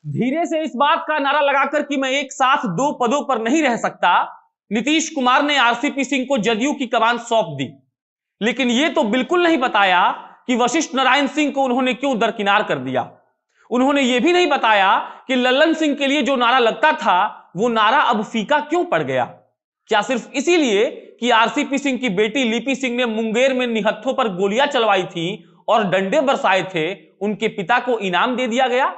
धीरे से इस बात का नारा लगाकर कि मैं एक साथ दो पदों पर नहीं रह सकता, नीतीश कुमार ने आरसीपी सिंह को जदयू की कमान सौंप दी। लेकिन यह तो बिल्कुल नहीं बताया कि वशिष्ठ नारायण सिंह को उन्होंने क्यों दरकिनार कर दिया। उन्होंने यह भी नहीं बताया कि लल्लन सिंह के लिए जो नारा लगता था वो नारा अब फीका क्यों पड़ गया। क्या सिर्फ इसीलिए कि आरसीपी सिंह की बेटी लिपि सिंह ने मुंगेर में निहत्थों पर गोलियां चलवाई थी और डंडे बरसाए थे, उनके पिता को इनाम दे दिया गया?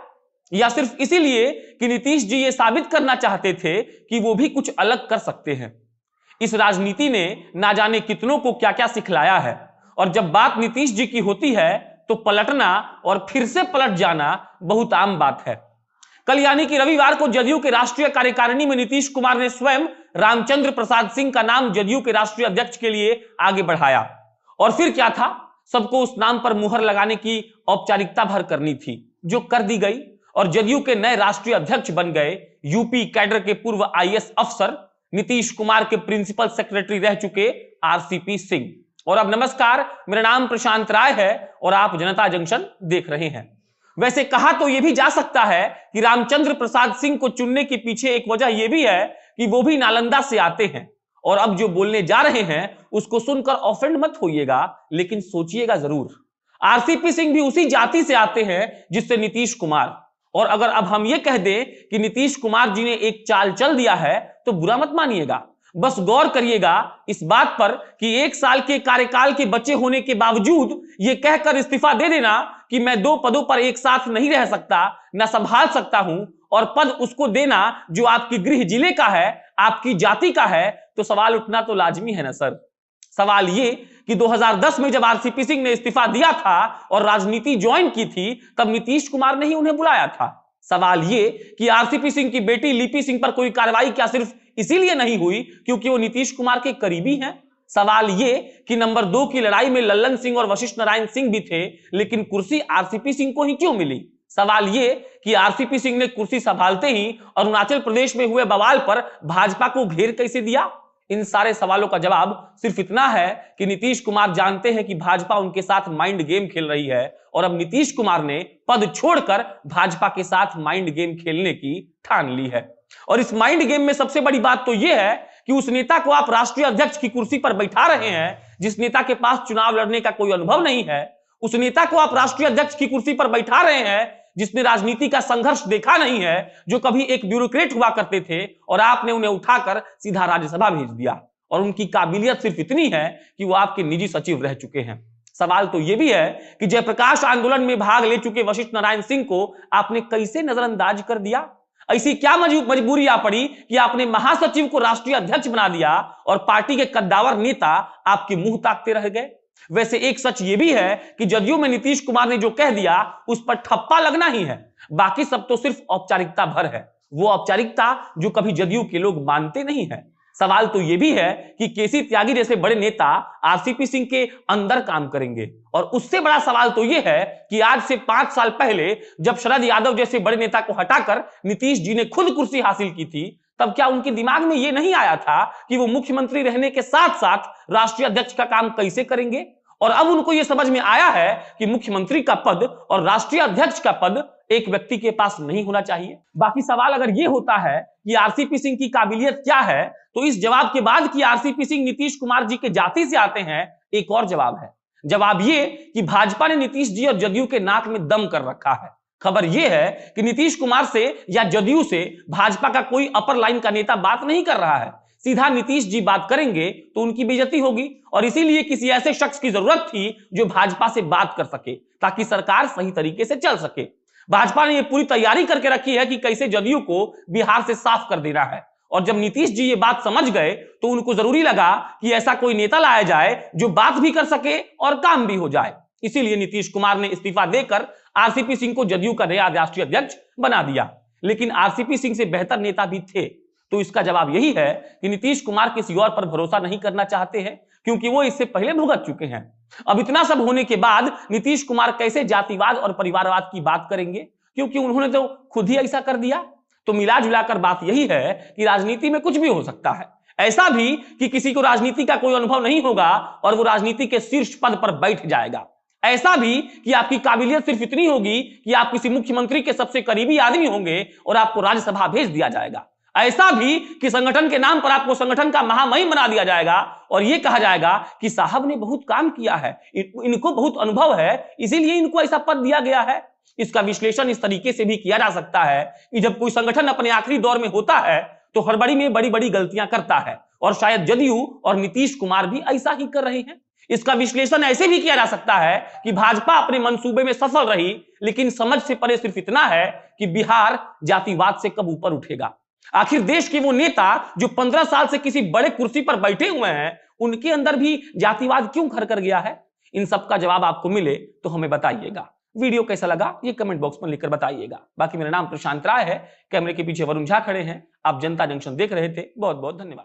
या सिर्फ इसीलिए कि नीतीश जी ये साबित करना चाहते थे कि वो भी कुछ अलग कर सकते हैं? इस राजनीति ने ना जाने कितनों को क्या क्या सिखलाया है, और जब बात नीतीश जी की होती है तो पलटना और फिर से पलट जाना बहुत आम बात है। कल यानी कि रविवार को जदयू के राष्ट्रीय कार्यकारिणी में नीतीश कुमार ने स्वयं रामचंद्र प्रसाद सिंह का नाम जदयू के राष्ट्रीय अध्यक्ष के लिए आगे बढ़ाया। और फिर क्या था, सबको उस नाम पर मुहर लगाने की औपचारिकता भर करनी थी, जो कर दी गई, और जदयू के नए राष्ट्रीय अध्यक्ष बन गए यूपी कैडर के पूर्व आईएएस अफसर, नीतीश कुमार के प्रिंसिपल सेक्रेटरी रह चुके आरसीपी सिंह। और अब नमस्कार, मेरा नाम प्रशांत राय है और आप जनता जंक्शन देख रहे हैं। वैसे कहा तो यह भी जा सकता है कि रामचंद्र प्रसाद सिंह को चुनने के पीछे एक वजह यह भी है कि वो भी नालंदा से आते हैं, और अब जो बोलने जा रहे हैं उसको सुनकर ऑफेंड मत होइएगा, लेकिन सोचिएगा जरूर। आरसीपी सिंह भी उसी जाति से आते हैं जिससे नीतीश कुमार। और अगर अब हम ये कह दें कि नीतीश कुमार जी ने एक चाल चल दिया है तो बुरा मत मानिएगा, बस गौर करिएगा इस बात पर कि एक साल के कार्यकाल के बचे होने के बावजूद ये कहकर इस्तीफा दे देना कि मैं दो पदों पर एक साथ नहीं रह सकता, न संभाल सकता हूं, और पद उसको देना जो आपकी गृह जिले का है, आपकी जाति का है, तो सवाल उठना तो लाजमी है ना सर। सवाल ये कि 2010 में जब आरसीपी सिंह ने इस्तीफा दिया था और राजनीति ज्वाइन की थी, तब नीतीश कुमार ने ही उन्हें बुलाया था। सवाल ये कि आरसीपी सिंह की बेटी लिपि सिंह पर कोई कार्रवाई क्या सिर्फ इसीलिए नहीं हुई क्योंकि वो नीतीश कुमार के करीबी हैं? सवाल ये कि नंबर 2 की लड़ाई में लल्लन सिंह और वशिष्ठ नारायण सिंह भी थे, लेकिन कुर्सी आरसीपी सिंह को ही क्यों मिली? सवाल ये कि आरसीपी सिंह ने कुर्सी संभालते ही अरुणाचल प्रदेश में हुए बवाल पर भाजपा को घेर कैसे दिया? इन सारे सवालों का जवाब सिर्फ इतना है कि नीतीश कुमार जानते हैं कि भाजपा उनके साथ माइंड गेम खेल रही है, और अब नीतीश कुमार ने पद छोड़कर भाजपा के साथ माइंड गेम खेलने की ठान ली है। और इस माइंड गेम में सबसे बड़ी बात तो यह है कि उस नेता को आप राष्ट्रीय अध्यक्ष की कुर्सी पर बैठा रहे हैं जिस नेता के पास चुनाव लड़ने का कोई अनुभव नहीं है। उस नेता को आप राष्ट्रीय अध्यक्ष की कुर्सी पर बैठा रहे हैं जिसने राजनीति का संघर्ष देखा नहीं है, जो कभी एक ब्यूरोक्रेट हुआ करते थे, और आपने उन्हें उठाकर सीधा राज्यसभा भेज दिया, और उनकी काबिलियत सिर्फ इतनी है कि वो आपके निजी सचिव रह चुके हैं। सवाल तो यह भी है कि जयप्रकाश आंदोलन में भाग ले चुके वशिष्ठ नारायण सिंह को आपने कैसे नजरअंदाज कर दिया? ऐसी क्या मजबूरी आ पड़ी कि आपने महासचिव को राष्ट्रीय अध्यक्ष बना दिया और पार्टी के कद्दावर नेता आपके मुंह ताकते रह गए? वैसे एक सच यह भी है कि जदयू में नीतीश कुमार ने जो कह दिया उस पर ठप्पा लगना ही है, बाकी सब तो सिर्फ औपचारिकता भर है, वो औपचारिकता जो कभी जदयू के लोग मानते नहीं है। सवाल तो यह भी है कि केसी त्यागी जैसे बड़े नेता आरसीपी सिंह के अंदर काम करेंगे, और उससे बड़ा सवाल तो यह है कि आज से 5 साल पहले जब शरद यादव जैसे बड़े नेता को हटाकर नीतीश जी ने खुद कुर्सी हासिल की थी, तब क्या उनके दिमाग में यह नहीं आया था कि वो मुख्यमंत्री रहने के साथ साथ राष्ट्रीय अध्यक्ष का काम कैसे करेंगे? और अब उनको यह समझ में आया है कि मुख्यमंत्री का पद और राष्ट्रीय अध्यक्ष का पद एक व्यक्ति के पास नहीं होना चाहिए। बाकी सवाल अगर यह होता है कि आरसीपी सिंह की काबिलियत क्या है, तो इस जवाब के बाद कि आरसीपी सिंह नीतीश कुमार जी के जाति से आते हैं, एक और जवाब है। जवाब यह कि भाजपा ने नीतीश जी और जदयू के नाक में दम कर रखा है। खबर यह है कि नीतीश कुमार से या जदयू से भाजपा का कोई अपर लाइन का नेता बात नहीं कर रहा है, सीधा नीतीश जी बात करेंगे तो उनकी बेइज्जती होगी, और इसीलिए किसी ऐसे शख्स की जरूरत थी जो भाजपा से बात कर सके ताकि सरकार सही तरीके से चल सके। भाजपा ने यह पूरी तैयारी करके रखी है कि कैसे जदयू को बिहार से साफ कर देना है, और जब नीतीश जी ये बात समझ गए तो उनको जरूरी लगा कि ऐसा कोई नेता लाया जाए जो बात भी कर सके और काम भी हो जाए। इसीलिए नीतीश कुमार ने इस्तीफा देकर आरसीपी सिंह को जदयू का नया राष्ट्रीय अध्यक्ष बना दिया। लेकिन आरसीपी सिंह से बेहतर नेता भी थे, तो इसका जवाब यही है कि नीतीश कुमार किसी और पर भरोसा नहीं करना चाहते हैं, क्योंकि वो इससे पहले भुगत चुके हैं। अब इतना सब होने के बाद नीतीश कुमार कैसे जातिवाद और परिवारवाद की बात करेंगे, क्योंकि उन्होंने तो खुद ही ऐसा कर दिया। तो मिला जुलाकर बात यही है कि राजनीति में कुछ भी हो सकता है, ऐसा भी कि किसी को राजनीति का कोई अनुभव नहीं होगा और वो राजनीति के शीर्ष पद पर बैठ जाएगा। ऐसा भी कि आपकी काबिलियत सिर्फ इतनी होगी कि आप किसी मुख्यमंत्री के सबसे करीबी आदमी होंगे और आपको राज्यसभा भेज दिया जाएगा। ऐसा भी कि संगठन के नाम पर आपको संगठन का महामहिम बना दिया जाएगा और यह कहा जाएगा कि साहब ने बहुत काम किया है, इनको बहुत अनुभव है, इसीलिए इनको ऐसा पद दिया गया है। इसका विश्लेषण इस तरीके से भी किया जा सकता है कि जब कोई संगठन अपने आखिरी दौर में होता है तो हड़बड़ी में बड़ी बड़ी गलतियां करता है और शायद जदयू और नीतीश कुमार भी ऐसा ही कर रहे हैं। इसका विश्लेषण ऐसे भी किया जा सकता है कि भाजपा अपने मंसूबे में सफल रही, लेकिन समझ से परे सिर्फ इतना है कि बिहार जातिवाद से कब ऊपर उठेगा। आखिर देश के वो नेता जो 15 साल से किसी बड़े कुर्सी पर बैठे हुए हैं, उनके अंदर भी जातिवाद क्यों घर कर गया है? इन सब का जवाब आपको मिले तो हमें बताइएगा। वीडियो कैसा लगा ये कमेंट बॉक्स में लिखकर बताइएगा। बाकी मेरा नाम प्रशांत राय है, कैमरे के पीछे वरुण झा खड़े हैं। आप जनता जंक्शन देख रहे थे। बहुत बहुत धन्यवाद।